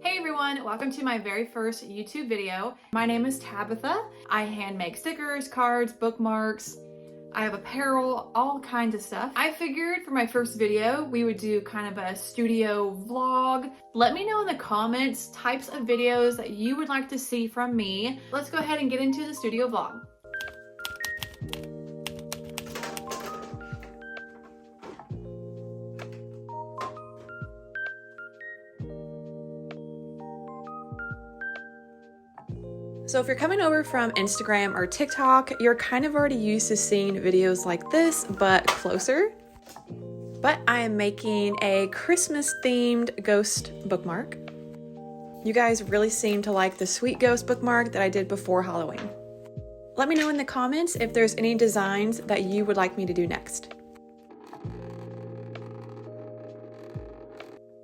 Hey everyone, welcome to my very first YouTube video. My name is Tabitha. I hand make stickers, cards, bookmarks. I have apparel, all kinds of stuff. I figured for my first video, we would do kind of a studio vlog. Let me know in the comments types of videos that you would like to see from me. Let's go ahead and get into the studio vlog. So if you're coming over from Instagram or TikTok, you're kind of already used to seeing videos like this, but closer. But I am making a Christmas themed ghost bookmark. You guys really seem to like the sweet ghost bookmark that I did before Halloween. Let me know in the comments if there's any designs that you would like me to do next.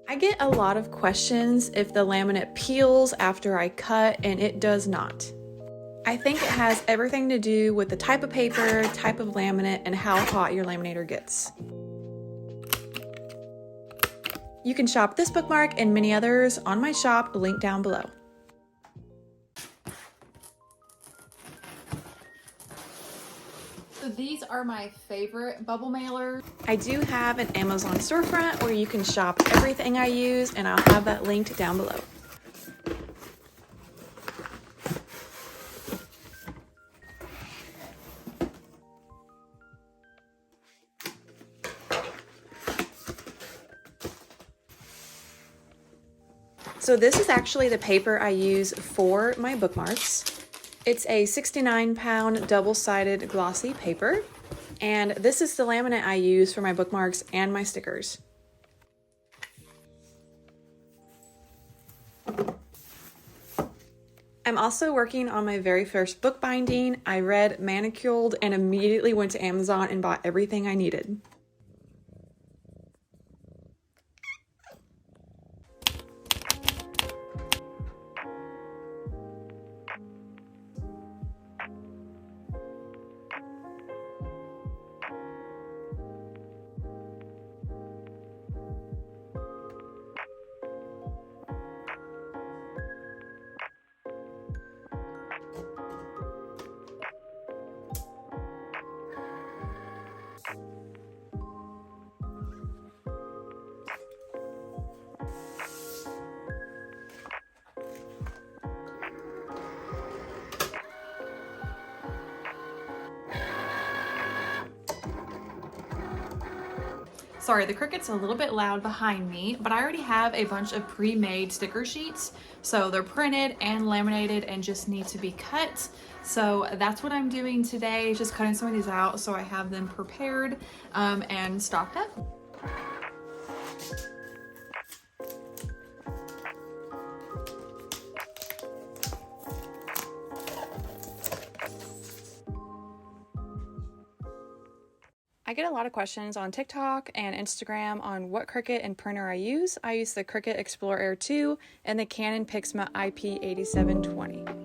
I get a lot of questions if the laminate peels after I cut, and it does not. I think it has everything to do with the type of paper, type of laminate, and how hot your laminator gets. You can shop this bookmark and many others on my shop, link down below. So these are my favorite bubble mailers. I do have an Amazon storefront where you can shop everything I use, and I'll have that linked down below. So this is actually the paper I use for my bookmarks. It's a 69-pound double-sided glossy paper, and this is the laminate I use for my bookmarks and my stickers. I'm also working on my very first book binding. I read Maniculed and immediately went to Amazon and bought everything I needed. Sorry, the Cricut's a little bit loud behind me, but I already have a bunch of pre-made sticker sheets. So they're printed and laminated and just need to be cut. So that's what I'm doing today, just cutting some of these out so I have them prepared and stocked up. I get a lot of questions on TikTok and Instagram on what Cricut and printer I use. I use the Cricut Explore Air 2 and the Canon Pixma IP8720.